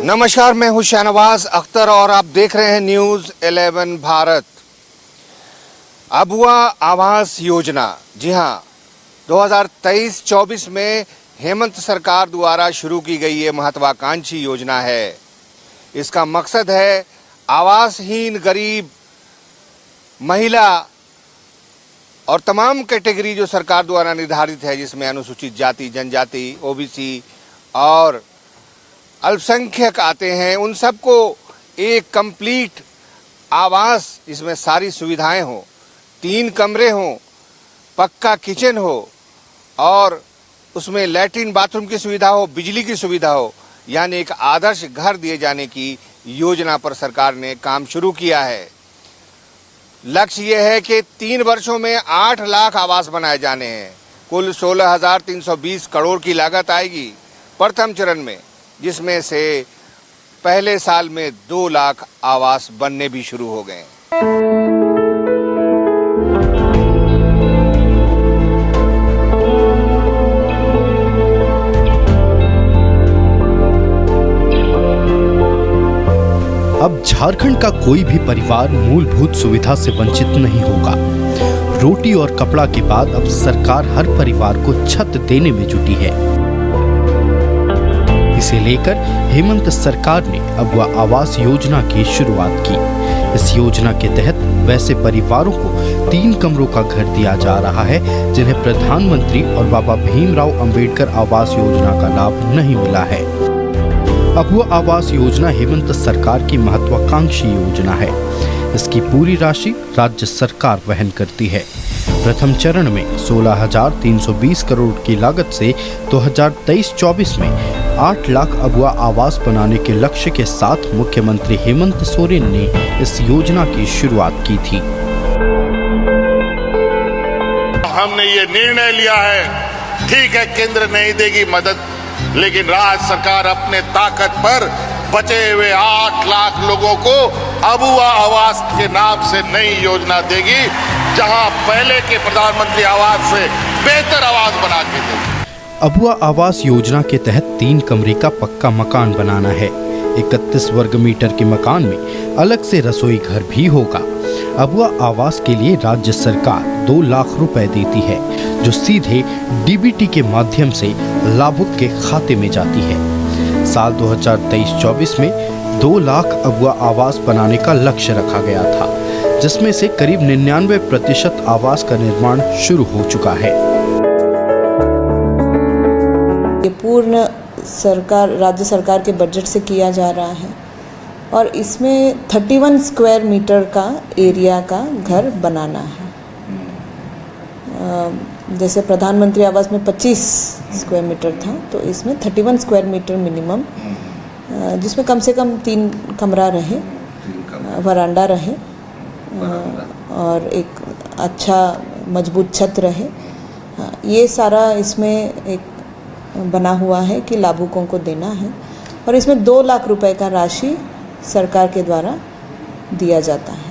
नमस्कार, मैं हूं शाहनवाज अख्तर और आप देख रहे हैं न्यूज़ 11 भारत। अबुआ आवास योजना, जी हां, 2023-24 में हेमंत सरकार द्वारा शुरू की गई ये महत्वाकांक्षी योजना है। इसका मकसद है आवासहीन गरीब, महिला और तमाम कैटेगरी जो सरकार द्वारा निर्धारित है, जिसमें अनुसूचित जाति, जनजाति, ओबीसी और अल्पसंख्यक आते हैं, उन सबको एक कंप्लीट आवास, इसमें सारी सुविधाएं हो, 3 कमरे हों, पक्का किचन हो और उसमें लैट्रिन बाथरूम की सुविधा हो, बिजली की सुविधा हो, यानी एक आदर्श घर दिए जाने की योजना पर सरकार ने काम शुरू किया है। लक्ष्य ये है कि 3 वर्षों में 8 लाख आवास बनाए जाने हैं। कुल 16,320 करोड़ की लागत आएगी प्रथम चरण में, जिसमें से पहले साल में 2 लाख आवास बनने भी शुरू हो गए। अब झारखंड का कोई भी परिवार मूलभूत सुविधा से वंचित नहीं होगा। रोटी और कपड़ा के बाद अब सरकार हर परिवार को छत देने में जुटी है। इसे लेकर हेमंत सरकार ने अबुआ आवास योजना की शुरुआत की। इस योजना के तहत वैसे परिवारों को 3 कमरों का घर दिया जा रहा है जिन्हें प्रधानमंत्री और बाबा भीमराव अंबेडकर आवास योजना का लाभ नहीं मिला है। अबुआ आवास योजना हेमंत सरकार की महत्वाकांक्षी योजना है। इसकी पूरी राशि राज्य सरकार वहन करती है। प्रथम चरण में 16,320 करोड़ की लागत से 2023-24 में 8 लाख अबुआ आवास बनाने के लक्ष्य के साथ मुख्यमंत्री हेमंत सोरेन ने इस योजना की शुरुआत की थी। हमने ये निर्णय लिया है, ठीक है केंद्र नहीं देगी मदद, लेकिन राज्य सरकार अपने ताकत पर बचे हुए 8 लाख लोगों को अबुआ आवास के नाम से नई योजना देगी, जहां पहले के प्रधानमंत्री आवास से बेहतर आवास बना के देगी। अबुआ आवास योजना के तहत 3 कमरे का पक्का मकान बनाना है। 31 वर्ग मीटर के मकान में अलग से रसोई घर भी होगा। अबुआ आवास के लिए राज्य सरकार 2 लाख रुपए देती है, जो सीधे डीबीटी के माध्यम से लाभुक के खाते में जाती है। साल 2023-24 में 2 लाख अबुआ आवास बनाने का लक्ष्य रखा गया था, जिसमें से करीब 99% आवास का निर्माण शुरू हो चुका है। ये पूर्ण सरकार, राज्य सरकार के बजट से किया जा रहा है और इसमें 31 स्क्वायर मीटर का एरिया का घर बनाना है। जैसे प्रधानमंत्री आवास में 25 स्क्वायर मीटर था, तो इसमें 31 स्क्वायर मीटर मिनिमम, जिसमें कम से कम 3 कमरा रहे, वरांडा रहे और एक अच्छा मजबूत छत रहे। ये सारा इसमें एक बना हुआ है कि लाभुकों को देना है और इसमें 2 लाख रुपए का राशि सरकार के द्वारा दिया जाता है।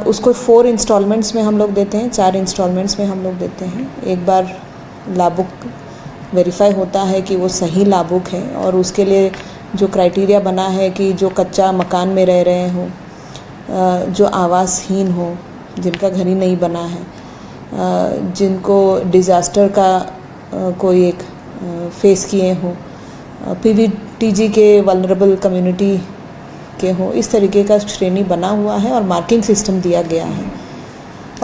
उसको 4 इंस्टॉलमेंट्स में हम लोग देते हैं, 4 इंस्टॉलमेंट्स में हम लोग देते हैं। एक बार लाभुक वेरीफाई होता है कि वो सही लाभुक है और उसके लिए जो क्राइटेरिया बना है कि जो कच्चा मकान में रह रहे हो, जो आवासहीन हो, जिनका घर ही नहीं बना है, जिनको डिज़ास्टर का कोई एक फेस किए हो, पीवीटीजी के वल्नरेबल कम्युनिटी के हो, इस तरीके का श्रेणी बना हुआ है और मार्किंग सिस्टम दिया गया है।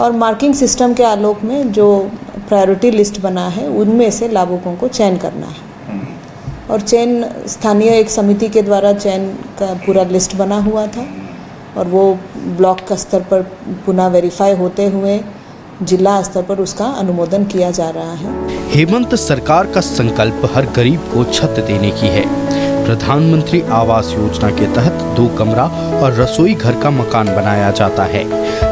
और मार्किंग सिस्टम के आलोक में जो प्रायोरिटी लिस्ट बना है, उनमें से लाभुकों को चयन करना है और चयन स्थानीय एक समिति के द्वारा चयन का पूरा लिस्ट बना हुआ था और वो ब्लॉक का स्तर पर पुनः वेरीफाई होते हुए जिला स्तर पर उसका अनुमोदन किया जा रहा है। हेमंत सरकार का संकल्प हर गरीब को छत देने की है। प्रधानमंत्री आवास योजना के तहत 2 कमरा और रसोई घर का मकान बनाया जाता है,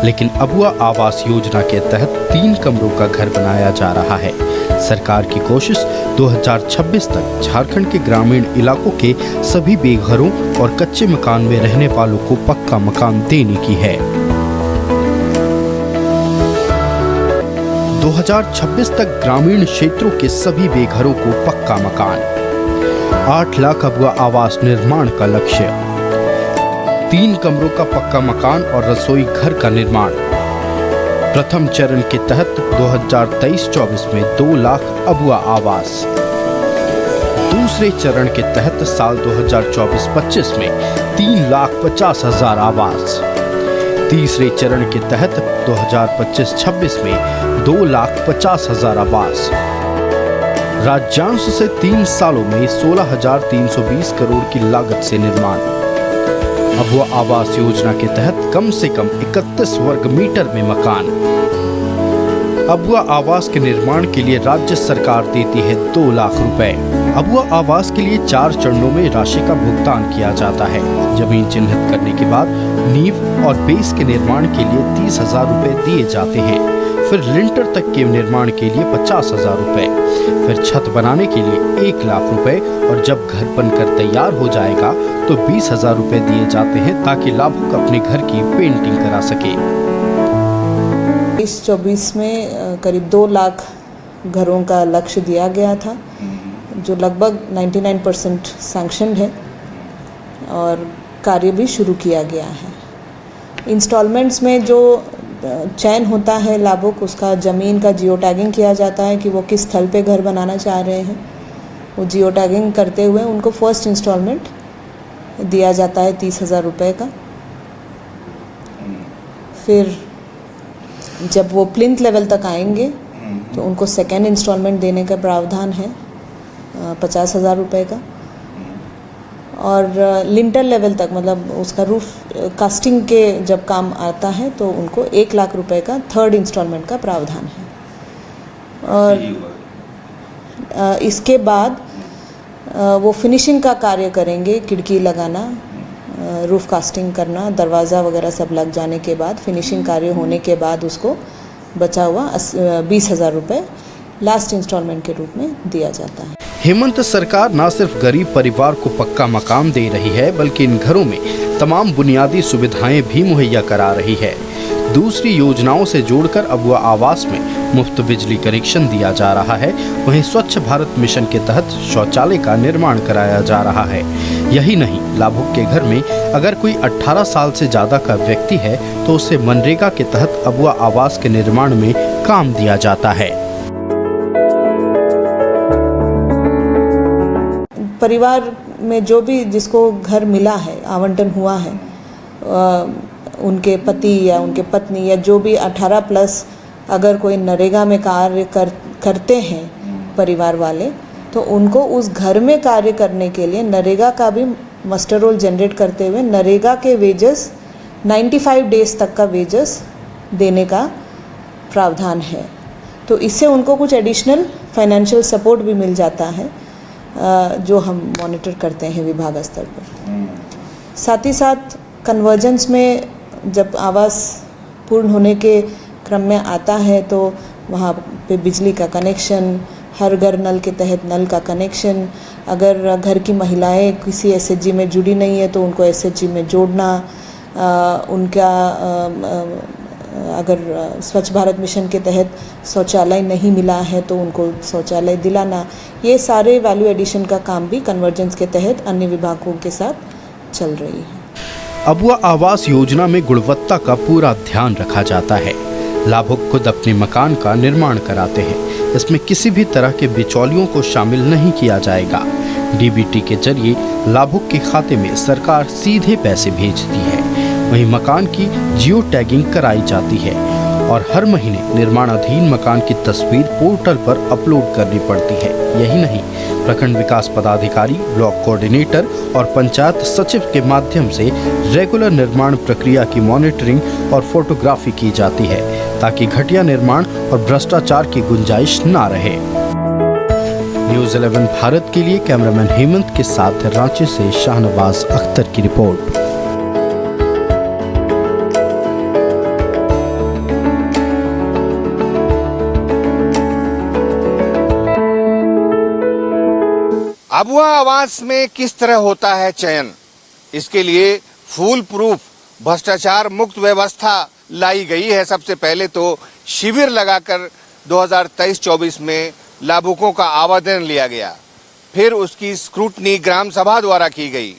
लेकिन अबुआ आवास योजना के तहत 3 कमरों का घर बनाया जा रहा है। सरकार की कोशिश 2026 तक झारखंड के ग्रामीण इलाकों के सभी बेघरों और कच्चे मकान में रहने वालों को पक्का मकान देने की है। 2026 तक ग्रामीण क्षेत्रों के सभी बेघरों को पक्का मकान। 8 लाख अबुआ आवास निर्माण का लक्ष्य। 3 कमरों का पक्का मकान और रसोई घर का निर्माण। प्रथम चरण के तहत 2023-24 में 2 लाख अबुआ आवास। दूसरे चरण के तहत साल 2024-25 में 3,50,000 आवास। तीसरे चरण के तहत 2025-26 में 2,50,000 आवास। राज्यांश से 3 सालों में 16,320 करोड़ की लागत से निर्माण। अबुआ आवास योजना के तहत कम से कम 31 वर्ग मीटर में मकान। अबुआ आवास के निर्माण के लिए राज्य सरकार देती है 2 लाख रुपए। अबुआ आवास के लिए 4 चरणों में राशि का भुगतान किया जाता है। जमीन चिन्हित करने के बाद नींव और बेस के निर्माण के लिए 30,000 रुपए दिए जाते हैं। फिर लिंटर तक के निर्माण के लिए 50,000 रुपए, फिर छत बनाने के लिए 1 लाख रुपए और जब घर बनकर तैयार हो जाएगा तो 20,000 रुपए दिए जाते हैं ताकि लाभुक अपने घर की पेंटिंग करा सके। 2024 में करीब 2 लाख घरों का लक्ष्य दिया गया था, जो लगभग 99% सैंक्शन है और कार्य भी शुरू किया गया है। इंस्टॉलमेंट्स में जो चयन होता है लाभुक, उसका ज़मीन का जियो टैगिंग किया जाता है कि वो किस स्थल पे घर बनाना चाह रहे हैं। वो जियो टैगिंग करते हुए उनको फर्स्ट इंस्टॉलमेंट दिया जाता है 30,000 रुपये का। फिर जब वो प्लिंथ लेवल तक आएंगे तो उनको सेकेंड इंस्टॉलमेंट देने का प्रावधान है 50,000 रुपये का। और लिंटर लेवल तक, मतलब उसका रूफ कास्टिंग के जब काम आता है तो उनको 1 लाख रुपए का थर्ड इंस्टॉलमेंट का प्रावधान है। और इसके बाद वो फिनिशिंग का कार्य करेंगे, खिड़की लगाना, रूफ कास्टिंग करना, दरवाज़ा वगैरह सब लग जाने के बाद फिनिशिंग कार्य होने के बाद उसको बचा हुआ 20,000 रुपये लास्ट इंस्टॉलमेंट के रूप में दिया जाता है। हेमंत सरकार न सिर्फ गरीब परिवार को पक्का मकान दे रही है, बल्कि इन घरों में तमाम बुनियादी सुविधाएं भी मुहैया करा रही है। दूसरी योजनाओं से जोड़कर अबुआ आवास में मुफ्त बिजली कनेक्शन दिया जा रहा है। वहीं स्वच्छ भारत मिशन के तहत शौचालय का निर्माण कराया जा रहा है। यही नहीं, लाभुक के घर में अगर कोई 18 साल से ज्यादा का व्यक्ति है तो उसे मनरेगा के तहत अबुआ आवास के निर्माण में काम दिया जाता है। परिवार में जो भी जिसको घर मिला है, आवंटन हुआ है, उनके पति या उनके पत्नी या जो भी 18 प्लस अगर कोई नरेगा में कार्य करते हैं परिवार वाले, तो उनको उस घर में कार्य करने के लिए नरेगा का भी मस्टर रोल जनरेट करते हुए नरेगा के वेजेस 95 डेज तक का वेजेस देने का प्रावधान है। तो इससे उनको कुछ एडिशनल फाइनेंशियल सपोर्ट भी मिल जाता है, जो हम मॉनिटर करते हैं विभाग स्तर पर। साथ ही साथ कन्वर्जेंस में जब आवास पूर्ण होने के क्रम में आता है तो वहाँ पे बिजली का कनेक्शन, हर घर नल के तहत नल का कनेक्शन, अगर घर की महिलाएं किसी एसएचजी में जुड़ी नहीं है तो उनको एसएचजी में जोड़ना, उनका अगर स्वच्छ भारत मिशन के तहत शौचालय नहीं मिला है तो उनको शौचालय दिलाना, ये सारे वैल्यू एडिशन का काम भी कन्वर्जेंस के तहत अन्य विभागों के साथ चल रही है। अबुआ आवास योजना में गुणवत्ता का पूरा ध्यान रखा जाता है। लाभुक खुद अपने मकान का निर्माण कराते हैं। इसमें किसी भी तरह के बिचौलियों को शामिल नहीं किया जाएगा। डीबीटी के जरिए लाभुक के खाते में सरकार सीधे पैसे भेजती है। वहीं मकान की जियो टैगिंग कराई जाती है और हर महीने निर्माणाधीन मकान की तस्वीर पोर्टल पर अपलोड करनी पड़ती है। यही नहीं, प्रखंड विकास पदाधिकारी, ब्लॉक कोऑर्डिनेटर और पंचायत सचिव के माध्यम से रेगुलर निर्माण प्रक्रिया की मॉनिटरिंग और फोटोग्राफी की जाती है ताकि घटिया निर्माण और भ्रष्टाचार की गुंजाइश ना रहे। न्यूज़ 11 भारत के लिए कैमरामैन हेमंत के साथ रांची से शाहनवाज अख्तर की रिपोर्ट। अबुआ आवास में किस तरह होता है चयन, इसके लिए फूल प्रूफ भ्रष्टाचार मुक्त व्यवस्था लाई गई है। सबसे पहले तो शिविर लगाकर 2023-24 में लाभुकों का आवेदन लिया गया। फिर उसकी स्क्रूटनी ग्राम सभा द्वारा की गई।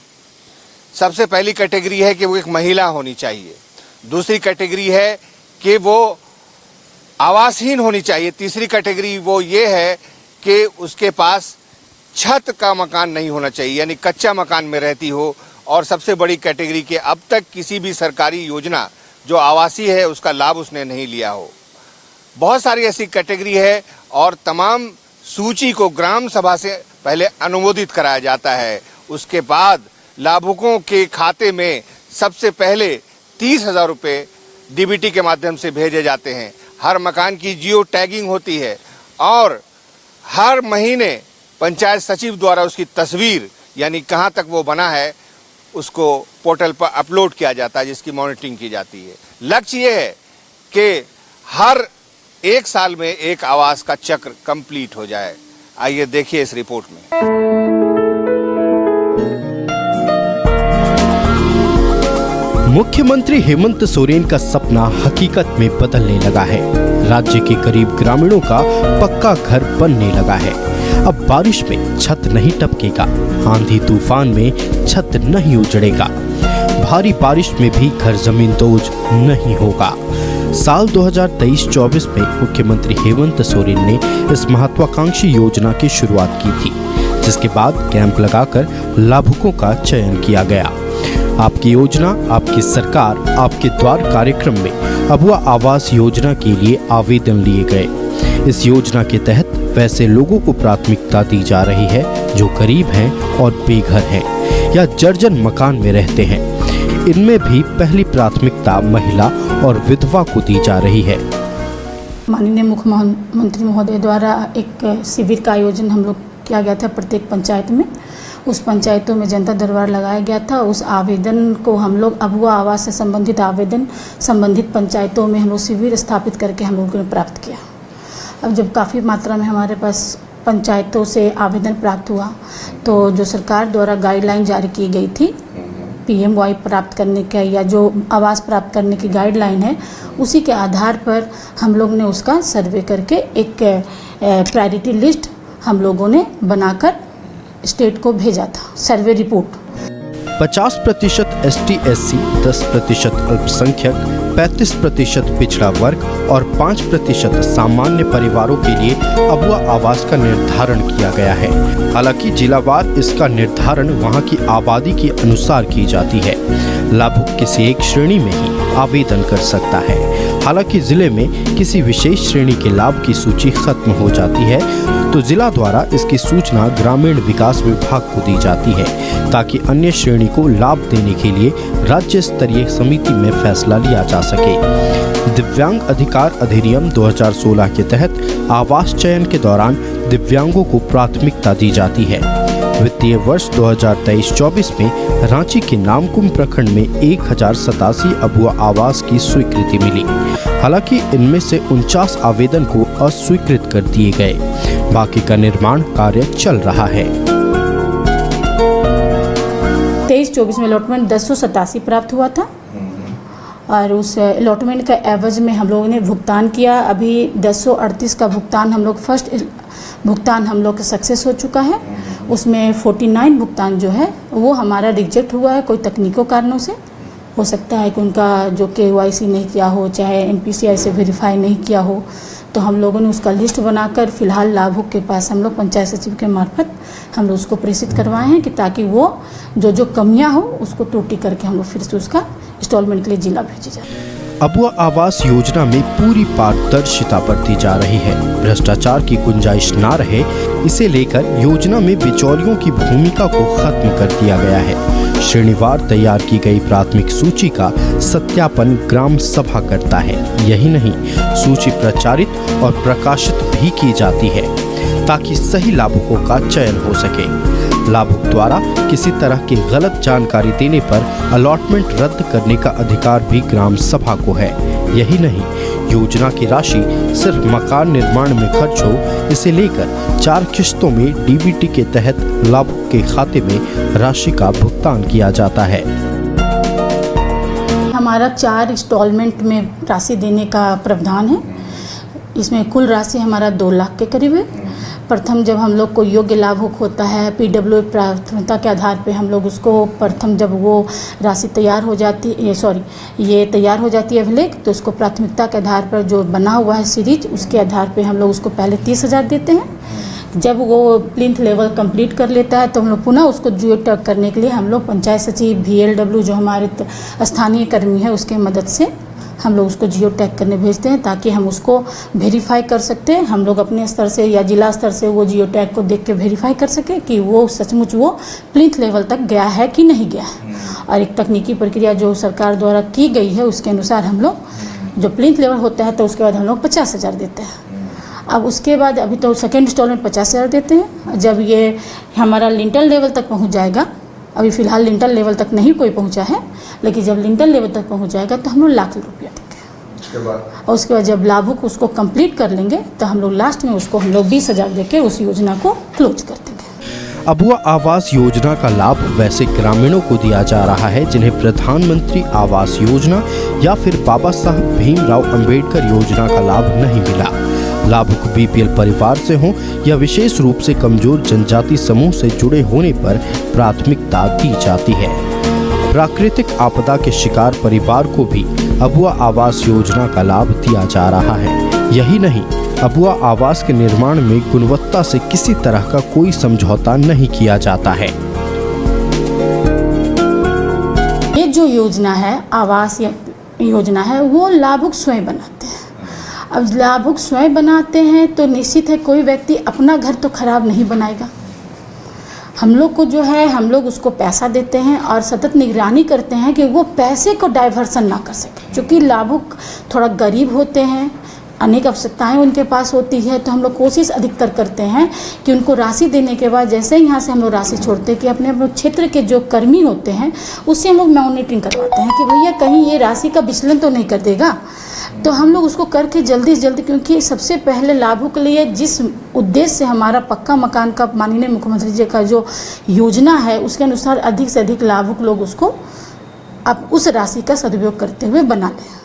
सबसे पहली कैटेगरी है कि वो एक महिला होनी चाहिए, दूसरी कैटेगरी है कि वो आवासहीन होनी चाहिए, तीसरी कैटेगरी वो ये है कि उसके पास छत का मकान नहीं होना चाहिए, यानी कच्चा मकान में रहती हो, और सबसे बड़ी कैटेगरी के अब तक किसी भी सरकारी योजना जो आवासीय है उसका लाभ उसने नहीं लिया हो। बहुत सारी ऐसी कैटेगरी है और तमाम सूची को ग्राम सभा से पहले अनुमोदित कराया जाता है। उसके बाद लाभुकों के खाते में सबसे पहले 30,000 रुपये डीबीटी के माध्यम से भेजे जाते हैं। हर मकान की जियो टैगिंग होती है और हर महीने पंचायत सचिव द्वारा उसकी तस्वीर यानी कहाँ तक वो बना है उसको पोर्टल पर अपलोड किया जाता है, जिसकी मॉनिटरिंग की जाती है। लक्ष्य ये है कि हर 1 साल में एक आवास का चक्र कंप्लीट हो जाए। आइए देखिए इस रिपोर्ट में। मुख्यमंत्री हेमंत सोरेन का सपना हकीकत में बदलने लगा है। राज्य के गरीब ग्रामीणों का पक्का घर बनने लगा है। अब बारिश में छत नहीं टपकेगा, आंधी तूफान में छत नहीं उजड़ेगा, भारी बारिश में भी घर जमींदोज नहीं होगा। साल 2023-24 में मुख्यमंत्री हेमंत सोरेन ने इस महत्वाकांक्षी योजना की शुरुआत की थी, जिसके बाद कैंप लगाकर लाभुकों का चयन किया गया। आपकी योजना, आपकी सरकार, आपके द्वार कार्यक्रम में अबुआ आवास योजना के लिए आवेदन लिए गए। इस योजना के तहत वैसे लोगों को प्राथमिकता दी जा रही है जो गरीब हैं और बेघर हैं या जर्जर मकान में रहते हैं। इनमें भी पहली प्राथमिकता महिला और विधवा को दी जा रही है। माननीय मुख्यमंत्री महोदय द्वारा एक शिविर का आयोजन हम लोग किया गया था प्रत्येक पंचायत में। उस पंचायतों में जनता दरबार लगाया गया था। उस आवेदन को हम लोग अबुआ आवास से संबंधित आवेदन संबंधित पंचायतों में हम लोग शिविर स्थापित करके हम लोगों ने प्राप्त किया। अब जब काफ़ी मात्रा में हमारे पास पंचायतों से आवेदन प्राप्त हुआ तो जो सरकार द्वारा गाइडलाइन जारी की गई थी PMY प्राप्त करने का या जो आवास प्राप्त करने की गाइडलाइन है, उसी के आधार पर हम लोग ने उसका सर्वे करके एक प्रायोरिटी लिस्ट हम लोगों ने बनाकर स्टेट को भेजा था। सर्वे रिपोर्ट 50% ST/SC, 10% अल्पसंख्यक, 35% पिछड़ा वर्ग और 5% सामान्य परिवारों के लिए अबुआ आवास का निर्धारण किया गया है। हालांकि जिलावार इसका निर्धारण वहां की आबादी के अनुसार की जाती है। लाभुक किसी एक श्रेणी में ही आवेदन कर सकता है। हालांकि जिले में किसी विशेष श्रेणी के लाभ की सूची खत्म हो जाती है तो जिला द्वारा इसकी सूचना ग्रामीण विकास विभाग को दी जाती है, ताकि अन्य श्रेणी को लाभ देने के लिए राज्य स्तरीय समिति में फैसला लिया जा सके। दिव्यांग अधिकार अधिनियम 2016 के तहत आवास चयन के दौरान दिव्यांगों को प्राथमिकता दी जाती है। वित्तीय वर्ष 2023-24 में रांची के नामकुम प्रखंड में 1087 अबुआ आवास की स्वीकृति मिली। हालांकि इनमें से 49 आवेदन को अस्वीकृत कर दिए गए। बाकी का निर्माण कार्य चल रहा है। 23-24 में अलॉटमेंट 1087 प्राप्त हुआ था और उस अलॉटमेंट का एवज में हम लोगों ने भुगतान किया। अभी 1038 का भुगतान हम लोग फर्स्ट भुगतान हम लोग का सक्सेस हो चुका है। उसमें 49 भुगतान जो है वो हमारा रिजेक्ट हुआ है, कोई तकनीकों कारणों से। हो सकता है कि उनका जो KYC नहीं किया हो, चाहे NPCI से वेरीफाई नहीं किया हो, तो हम लोगों ने उसका लिस्ट बनाकर फिलहाल लाभुक के पास हम लोग पंचायत सचिव के मार्फत हम लोग उसको प्रेषित करवाए हैं कि ताकि वो जो कमियां हो उसको त्रुटि करके हम लोग फिर से उसका इंस्टॉलमेंट के लिए जिला भेजे जाए। अबुआ आवास योजना में पूरी पारदर्शिता बरती जा रही है। भ्रष्टाचार की गुंजाइश ना रहे, इसे लेकर योजना में बिचौलियों की भूमिका को खत्म कर दिया गया है। श्रेणीवार तैयार की गई प्राथमिक सूची का सत्यापन ग्राम सभा करता है। यही नहीं, सूची प्रचारित और प्रकाशित भी की जाती है ताकि सही लाभुकों का चयन हो सके। लाभुक द्वारा किसी तरह की गलत जानकारी देने पर अलॉटमेंट रद्द करने का अधिकार भी ग्राम सभा को है। यही नहीं, योजना की राशि सिर्फ मकान निर्माण में खर्च हो, इसे लेकर 4 किश्तों में DBT के तहत लाभुक के खाते में राशि का भुगतान किया जाता है। हमारा 4 इंस्टॉलमेंट में राशि देने का प्रावधान है। इसमें कुल राशि हमारा 2 लाख के करीब है। प्रथम जब हम लोग को योग्य लाभुक होता है पीडब्ल्यू प्राथमिकता के आधार पे हम लोग उसको प्रथम जब वो राशि तैयार हो जाती ये तैयार हो जाती है अभिलेख, तो उसको प्राथमिकता के आधार पर जो बना हुआ है सीरीज उसके आधार पे हम लोग उसको पहले 30,000 देते हैं। जब वो प्लिंथ लेवल कंप्लीट कर लेता है तो हम लोग पुनः उसको जियो टैग करने के लिए हम लोग पंचायत सचिव VLW जो हमारे स्थानीय कर्मी है उसके मदद से हम लोग उसको जियो टैग करने भेजते हैं, ताकि हम उसको वेरीफाई कर सकते हैं। हम लोग अपने स्तर से या जिला स्तर से वो जियो टैग को देख के वेरीफाई कर सके कि वो सचमुच वो प्लिंथ लेवल तक गया है कि नहीं गया है। और एक तकनीकी प्रक्रिया जो सरकार द्वारा की गई है उसके अनुसार हम लोग जो प्लिंथ लेवल होता है तो उसके बाद हम लोग 50,000 देते हैं। अब उसके बाद अभी तो सेकेंड इंस्टॉलमेंट 50,000 देते हैं। जब ये हमारा लिंटल लेवल तक पहुँच जाएगा, अभी फ़िलहाल लिंटल लेवल तक नहीं कोई पहुंचा है, लेकिन जब लिंटल लेवल तक पहुंच जाएगा तो हम लोग लाख रुपया देंगे। और उसके बाद जब लाभुक उसको कंप्लीट कर लेंगे तो हम लोग लास्ट में उसको हम लोग 20,000 देके उस योजना को क्लोज कर देंगे। अबुआ आवास योजना का लाभ वैसे ग्रामीणों को दिया जा रहा है जिन्हें प्रधानमंत्री आवास योजना या फिर बाबा साहब भीमराव अंबेडकर योजना का लाभ नहीं मिला। लाभुक BPL परिवार से हों या विशेष रूप से कमजोर जनजाति समूह से जुड़े होने पर प्राथमिकता दी जाती है। प्राकृतिक आपदा के शिकार परिवार को भी अबुआ आवास योजना का लाभ दिया जा रहा है। यही नहीं, अबुआ आवास के निर्माण में गुणवत्ता से किसी तरह का कोई समझौता नहीं किया जाता है। ये जो योजना है आवास योजना है वो लाभुक स्वयं बनाते हैं। अब लाभुक स्वयं बनाते हैं तो निश्चित है कोई व्यक्ति अपना घर तो खराब नहीं बनाएगा। हम लोग को जो है हम लोग उसको पैसा देते हैं और सतत निगरानी करते हैं कि वो पैसे को डाइवर्सन ना कर सके। क्योंकि लाभुक थोड़ा गरीब होते हैं, अनेक आवश्यकताएं उनके पास होती है, तो हम लोग कोशिश अधिकतर करते हैं कि उनको राशि देने के बाद जैसे ही यहाँ से हम लोग राशि छोड़ते हैं कि अपने अपने क्षेत्र के जो कर्मी होते हैं उससे हम लोग मॉनिटरिंग करवाते हैं कि भैया कहीं ये राशि का विचलन तो नहीं कर देगा। तो हम लोग उसको करके जल्दी से जल्दी, क्योंकि सबसे पहले लाभुक के लिए जिस उद्देश्य से हमारा पक्का मकान का माननीय मुख्यमंत्री जी का जो योजना है उसके अनुसार अधिक से अधिक लाभुक लोग उसको अब उस राशि का सदुपयोग करते हुए बना लें।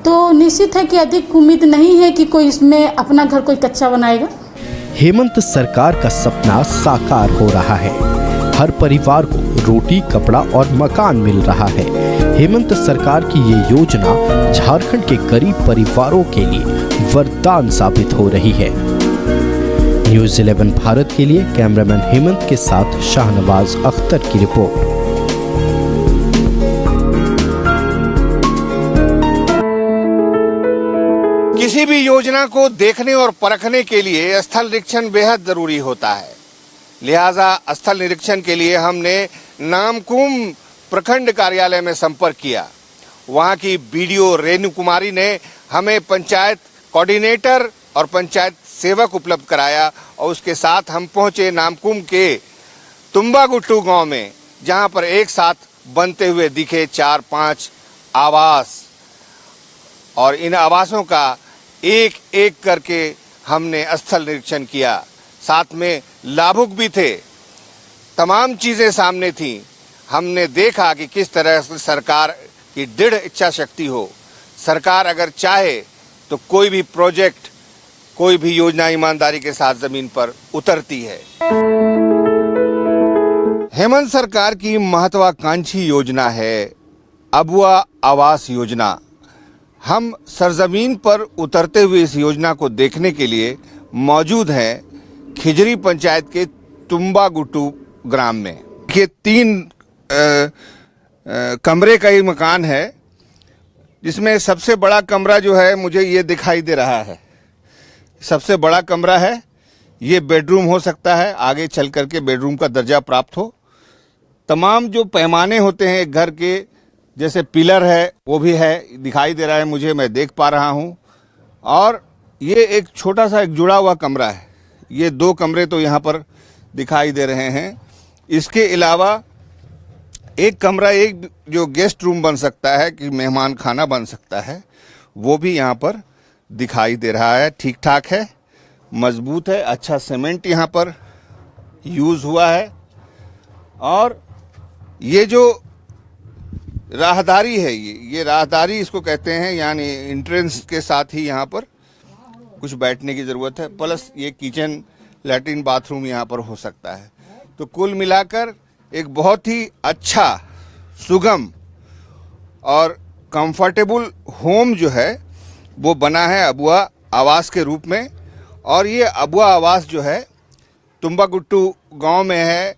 तो निश्चित है कि अधिक उम्मीद नहीं है कि कोई इसमें अपना घर कोई कच्चा बनाएगा। हेमंत सरकार का सपना साकार हो रहा है। हर परिवार को रोटी, कपड़ा और मकान मिल रहा है। हेमंत सरकार की ये योजना झारखंड के गरीब परिवारों के लिए वरदान साबित हो रही है। न्यूज़ 11 भारत के लिए कैमरामैन हेमंत के साथ शाहनवाज अख्तर की रिपोर्ट। किसी भी योजना को देखने और परखने के लिए स्थल निरीक्षण बेहद जरूरी होता है। लिहाजा स्थल निरीक्षण के लिए हमने नामकुम प्रखंड कार्यालय में संपर्क किया। वहां की BDO रेणु कुमारी ने हमें पंचायत कोऑर्डिनेटर और पंचायत सेवक उपलब्ध कराया और उसके साथ हम पहुंचे नामकुम के तुम्बागुट्टू गांव में, जहां पर एक साथ बनते हुए दिखे 4-5 आवास और इन आवासों का एक एक करके हमने स्थल निरीक्षण किया। साथ में लाभुक भी थे, तमाम चीजें सामने थीं। हमने देखा कि किस तरह से सरकार की दृढ़ इच्छा शक्ति हो। सरकार अगर चाहे तो कोई भी प्रोजेक्ट, कोई भी योजना ईमानदारी के साथ जमीन पर उतरती है। हेमंत सरकार की महत्वाकांक्षी योजना है अबुआ आवास योजना। हम सरजमीन पर उतरते हुए इस योजना को देखने के लिए मौजूद हैं खिजरी पंचायत के तुम्बागुट्टू ग्राम में। ये 3 कमरे का ही मकान है, जिसमें सबसे बड़ा कमरा जो है मुझे ये दिखाई दे रहा है। सबसे बड़ा कमरा है, ये बेडरूम हो सकता है, आगे चल करके बेडरूम का दर्जा प्राप्त हो। तमाम जो पैमाने होते हैं एक घर के, जैसे पिलर है वो भी है, दिखाई दे रहा है मुझे, मैं देख पा रहा हूँ। और ये एक छोटा सा एक जुड़ा हुआ कमरा है। ये 2 कमरे तो यहाँ पर दिखाई दे रहे हैं। इसके अलावा एक कमरा, एक जो गेस्ट रूम बन सकता है कि मेहमान खाना बन सकता है, वो भी यहाँ पर दिखाई दे रहा है। ठीक ठाक है, मजबूत है, अच्छा सीमेंट यहाँ पर यूज़ हुआ है। और ये जो राहदारी है, ये राहदारी इसको कहते हैं, यानी एंट्रेंस के साथ ही यहाँ पर कुछ बैठने की ज़रूरत है। प्लस ये किचन लैट्रिन बाथरूम यहाँ पर हो सकता है। तो कुल मिलाकर एक बहुत ही अच्छा, सुगम और कंफर्टेबल होम जो है वो बना है अबुआ आवास के रूप में। और ये अबुआ आवास जो है तुम्बागुट्टू गांव में है,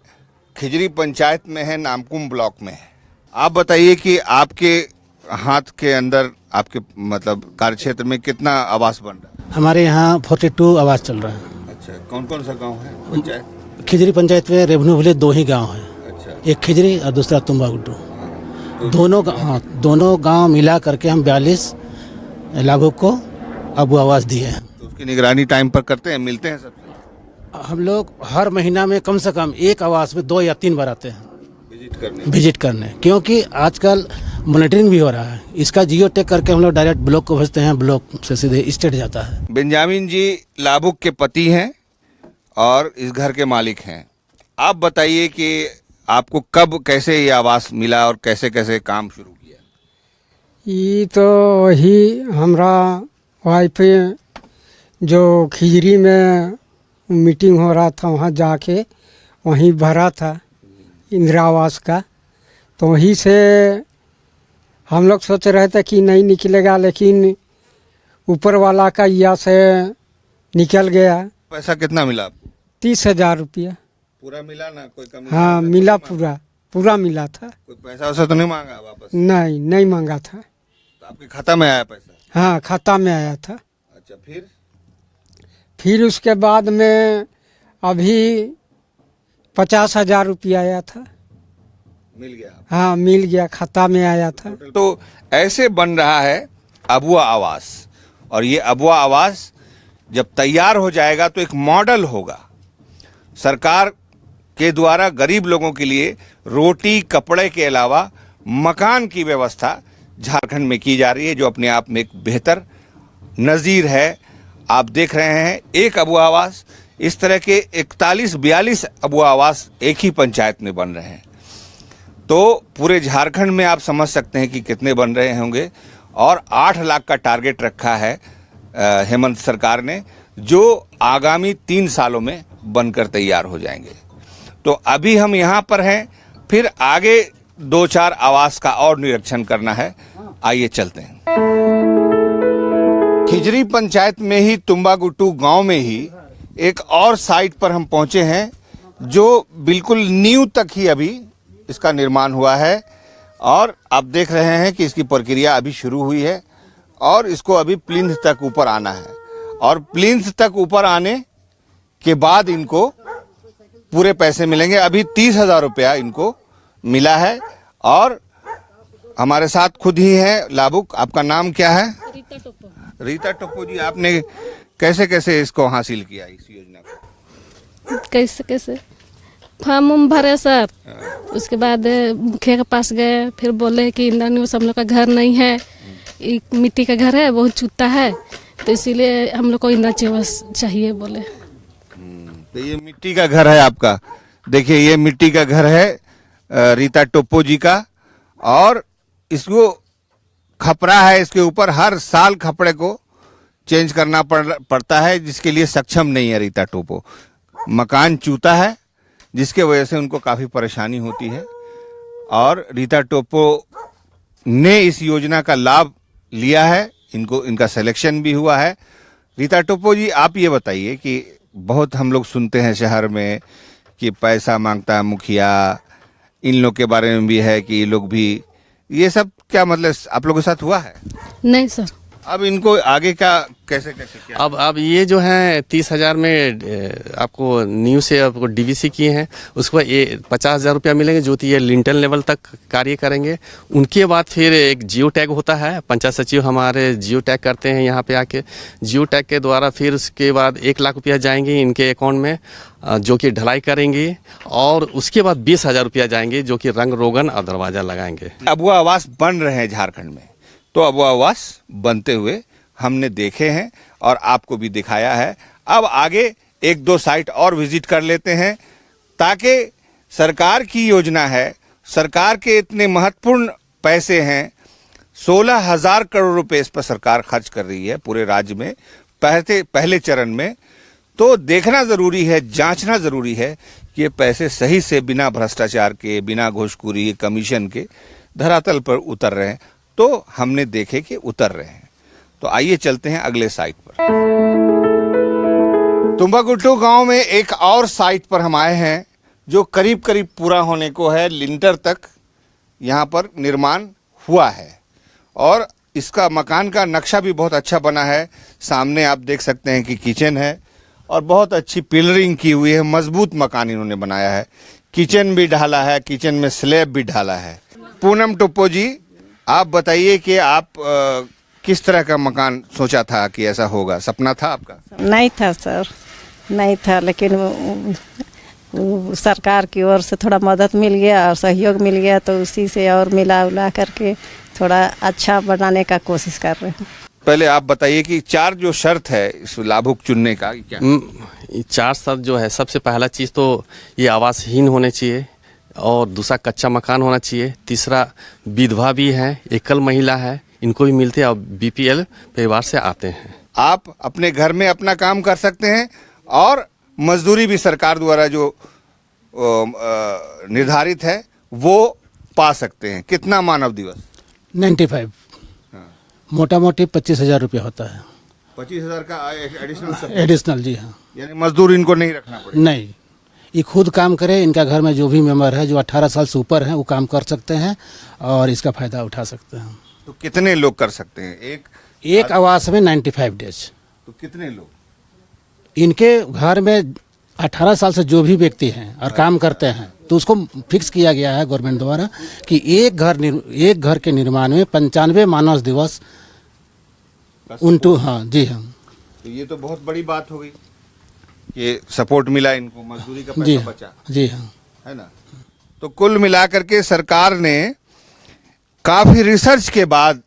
खिजरी पंचायत में है, नामकुम ब्लॉक में है। आप बताइए कि आपके हाथ के अंदर, आपके मतलब कार्य क्षेत्र में कितना आवास बन रहा है? हमारे यहाँ 42 आवास चल रहा है। अच्छा, कौन कौन सा गांव है पंचायत? खिजरी पंचायत में रेवन्यू विलेज 2 ही गांव हैं। अच्छा, एक खिजरी और दूसरा तुम्बागुट्टू। दोनों गांव मिला करके हम 42 लाभुक को अबुआ आवास दिए हैं। तो उसकी निगरानी टाइम पर करते हैं, मिलते हैं सबसे? हम लोग हर महीना में कम से कम एक आवास में 2 या 3 बार आते हैं विजिट करने, क्योंकि आजकल मॉनिटरिंग भी हो रहा है। इसका जियो टैग करके हम लोग डायरेक्ट ब्लॉक को भेजते हैं, ब्लॉक से सीधे स्टेट जाता है। बेंजामिन जी लाभुक के पति हैं और इस घर के मालिक हैं। आप बताइए कि आपको कब, कैसे ये आवास मिला और कैसे कैसे काम शुरू किया? ये तो वही हमरा वाइफ जो खिजरी में मीटिंग हो रहा था, वहाँ जाके वहीं भरा था इंदिरा आवास का। तो वहीं से हम लोग सोच रहे थे कि नहीं निकलेगा, लेकिन ऊपर वाला का या से निकल गया। पैसा कितना मिला आपको? 30,000 रुपया पूरा मिला ना? कोई कमी? हाँ मिला, पूरा मिला था। कोई पैसा वैसा तो नहीं मांगा वापस? नहीं मांगा था। तो आपके खाता में आया पैसा? हाँ खाता में आया था। अच्छा, फिर उसके बाद में अभी 50,000 रुपया आया था। मिल गया? हाँ मिल गया, खाता में आया था। तो ऐसे बन रहा है अबुआ आवास। और ये अबुआ आवास जब तैयार हो जाएगा तो एक मॉडल होगा। सरकार के द्वारा गरीब लोगों के लिए रोटी कपड़े के अलावा मकान की व्यवस्था झारखंड में की जा रही है, जो अपने आप में एक बेहतर नज़ीर है। आप देख रहे हैं एक अबुआ आवास, इस तरह के 41-42 अबुआ आवास एक ही पंचायत में बन रहे हैं। तो पूरे झारखंड में आप समझ सकते हैं कि कितने बन रहे होंगे। और 8 लाख का टारगेट रखा है हेमंत सरकार ने, जो आगामी 3 सालों में बनकर तैयार हो जाएंगे। तो अभी हम यहाँ पर हैं, फिर आगे 2-4 आवास का और निरीक्षण करना है। आइए चलते हैं। खिजरी पंचायत में ही तुम्बागुट्टू गांव में ही एक और साइट पर हम पहुंचे हैं, जो बिल्कुल नींव तक ही अभी इसका निर्माण हुआ है। और आप देख रहे हैं कि इसकी प्रक्रिया अभी शुरू हुई है और इसको अभी प्लिंथ तक ऊपर आना है। और प्लिंथ तक ऊपर आने के बाद इनको पूरे पैसे मिलेंगे। अभी 30,000 रुपया इनको मिला है। और हमारे साथ खुद ही है लाभुक। आपका नाम क्या है? रीता टोप्पो जी, आपने कैसे कैसे इसको हासिल किया, इस योजना को? कैसे फॉर्म उम भरे सर। उसके बाद मुखिया के पास गए, फिर बोले कि इंदिरा न्यूज हम लोग का घर नहीं है, एक मिट्टी का घर है, बहुत चुता है, तो इसीलिए हम लोग को इंदिरा आवास चाहिए बोले। तो ये मिट्टी का घर है आपका। देखिए ये मिट्टी का घर है रीता टोप्पो जी का। और इसको खपरा है, इसके ऊपर हर साल खपड़े को चेंज करना पड़ता है, जिसके लिए सक्षम नहीं है रीता टोप्पो। मकान चूता है, जिसके वजह से उनको काफ़ी परेशानी होती है। और रीता टोप्पो ने इस योजना का लाभ लिया है, इनका सिलेक्शन भी हुआ है। रीता टोप्पो जी, आप ये बताइए कि बहुत हम लोग सुनते हैं शहर में कि पैसा मांगता है मुखिया, इन लोग के बारे में भी है कि ये लोग भी, ये सब क्या मतलब आप लोगों के साथ हुआ है? नहीं सर। अब इनको आगे क्या, कैसे क्या? अब ये जो है 30,000 में आपको न्यू से आपको डीवीसी किए हैं, उसके बाद ये 50,000 रुपया मिलेंगे, जो कि ये लिंटल लेवल तक कार्य करेंगे। उनके बाद फिर एक जियो टैग होता है, पंचायत सचिव हमारे जियो टैग करते हैं यहाँ पे आके। जियो टैग के द्वारा फिर उसके बाद 1 लाख रुपया जाएंगे इनके अकाउंट में, जो कि ढलाई करेंगे। और उसके बाद 20,000 रुपया जाएंगे, जो कि रंग रोगन और दरवाजा लगाएंगे। अबुआ आवास बन रहे हैं झारखंड में, तो अबुआ आवास बनते हुए हमने देखे हैं और आपको भी दिखाया है। अब आगे 1-2 साइट और विजिट कर लेते हैं, ताकि सरकार की योजना है, सरकार के इतने महत्वपूर्ण पैसे हैं। 16,000 करोड़ रुपए इस पर सरकार खर्च कर रही है पूरे राज्य में पहले चरण में। तो देखना जरूरी है, जांचना जरूरी है कि ये पैसे सही से बिना भ्रष्टाचार के, बिना घूसखोरी, कमीशन के धरातल पर उतर रहे हैं। तो हमने देखे कि उतर रहे हैं। तो आइए चलते हैं अगले साइट पर। तुम्बागुट्टू गांव में एक और साइट पर हम आए हैं जो करीब करीब पूरा होने को है। लिंटर तक यहाँ पर निर्माण हुआ है और इसका मकान का नक्शा भी बहुत अच्छा बना है। सामने आप देख सकते हैं कि किचन है और बहुत अच्छी पिलरिंग की हुई है। मजबूत मकान इन्होंने बनाया है। किचन भी ढाला है, किचन में स्लैब भी ढाला है। पूनम टोप्पो जी, आप बताइए कि आप किस तरह का मकान सोचा था कि ऐसा होगा? सपना था आपका? नहीं था सर, नहीं था, लेकिन सरकार की ओर से थोड़ा मदद मिल गया और सहयोग मिल गया, तो उसी से और मिला उला करके थोड़ा अच्छा बनाने का कोशिश कर रहे हैं। पहले आप बताइए कि चार जो शर्त है इस लाभुक चुनने का क्या? ये 4 शर्त जो है, सबसे पहला चीज़ तो ये आवासहीन होने चाहिए और दूसरा कच्चा मकान होना चाहिए। तीसरा विधवा भी है, एकल महिला है, इनको भी मिलते हैं और बीपीएल परिवार से आते हैं। आप अपने घर में अपना काम कर सकते हैं और मजदूरी भी सरकार द्वारा जो निर्धारित है वो पा सकते हैं। कितना मानव दिवस? 95, मोटा मोटी 25,000 रुपया होता है। 25,000 का एडिशनल, जी हाँ। यानी मजदूर इनको नहीं रखना पड़ेगा? नहीं, ये खुद काम करे। इनका घर में जो भी मेंबर है जो 18 साल से ऊपर हैं वो काम कर सकते हैं और इसका फायदा उठा सकते हैं। तो कितने लोग कर सकते हैं? एक आवास में 95 डेज। तो कितने लोग? इनके घर में 18 साल से जो भी व्यक्ति हैं और काम करते हैं तो उसको फिक्स किया गया है गवर्नमेंट द्वारा कि एक घर के निर्माण में 95 मानव दिवस उनको, हाँ जी हाँ। तो ये तो बहुत बड़ी बात हो गई, ये सपोर्ट मिला इनको, मजदूरी का पैसा बचा। जी हाँ, है ना? तो कुल मिलाकर के सरकार ने काफी रिसर्च के बाद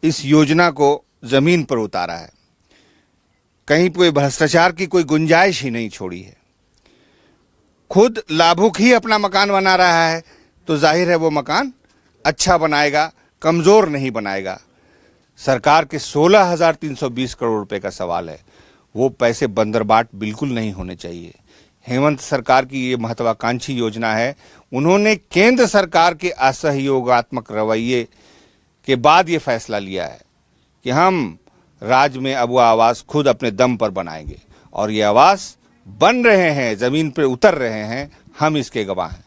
इस योजना को जमीन पर उतारा है। कहीं कोई भ्रष्टाचार की कोई गुंजाइश ही नहीं छोड़ी है। खुद लाभुक ही अपना मकान बना रहा है तो जाहिर है वो मकान अच्छा बनाएगा, कमजोर नहीं बनाएगा। सरकार के 16,320 करोड़ रुपए का सवाल है, वो पैसे बंदरबाट बिल्कुल नहीं होने चाहिए। हेमंत सरकार की ये महत्वाकांक्षी योजना है। उन्होंने केंद्र सरकार के असहयोगात्मक रवैये के बाद ये फैसला लिया है कि हम राज्य में अब वो आवास खुद अपने दम पर बनाएंगे और ये आवास बन रहे हैं, जमीन पर उतर रहे हैं, हम इसके गवाह हैं।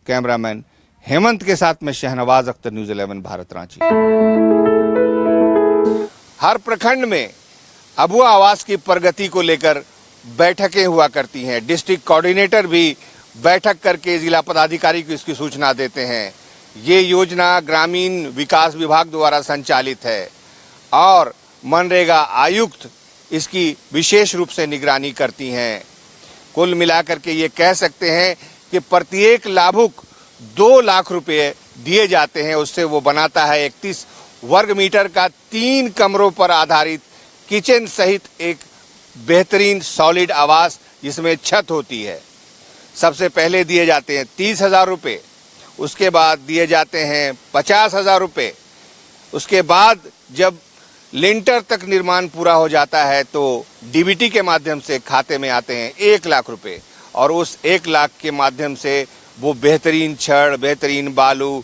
कैमरामैन हेमंत के साथ में शहनवाज अख्तर, न्यूज़ 11 भारत, रांची। हर प्रखंड में अबुआ आवास की प्रगति को लेकर बैठकें हुआ करती हैं। डिस्ट्रिक्ट कोऑर्डिनेटर भी बैठक करके जिला पदाधिकारी को इसकी सूचना देते हैं। ये योजना ग्रामीण विकास विभाग द्वारा संचालित है और मनरेगा आयुक्त इसकी विशेष रूप से निगरानी करती हैं। कुल मिलाकर के ये कह सकते हैं कि प्रत्येक लाभुक 2 लाख रुपए दिए जाते हैं। उससे वो बनाता है 31 वर्ग मीटर का 3 कमरों पर आधारित किचन सहित एक बेहतरीन सॉलिड आवास जिसमें छत होती है। सबसे पहले दिए जाते हैं 30,000 रुपये, उसके बाद दिए जाते हैं 50,000 रुपये। उसके बाद जब लिंटर तक निर्माण पूरा हो जाता है तो डीबीटी के माध्यम से खाते में आते हैं 1 लाख रुपए और उस 1 लाख के माध्यम से वो बेहतरीन छड़, बेहतरीन बालू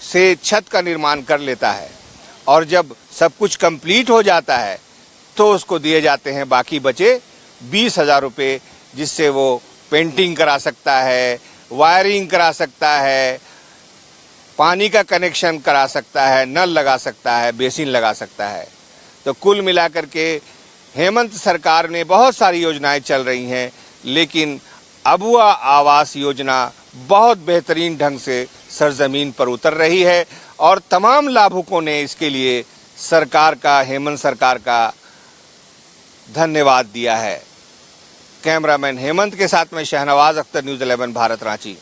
से छत का निर्माण कर लेता है। और जब सब कुछ कंप्लीट हो जाता है तो उसको दिए जाते हैं बाकी बचे 20,000 रुपये, जिससे वो पेंटिंग करा सकता है, वायरिंग करा सकता है, पानी का कनेक्शन करा सकता है, नल लगा सकता है, बेसिन लगा सकता है। तो कुल मिलाकर के हेमंत सरकार ने बहुत सारी योजनाएं चल रही हैं, लेकिन अबुआ आवास योजना बहुत बेहतरीन ढंग से सरजमीन पर उतर रही है और तमाम लाभुकों ने इसके लिए सरकार का, हेमंत सरकार का धन्यवाद दिया है। कैमरामैन हेमंत के साथ में Shahnawaz Akhtar, news 11 Bharat, Ranchi.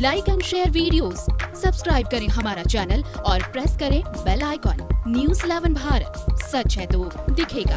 Like and share videos, subscribe करें हमारा चैनल और प्रेस करें बेल आइकॉन। News 11 भारत, सच है तो दिखेगा।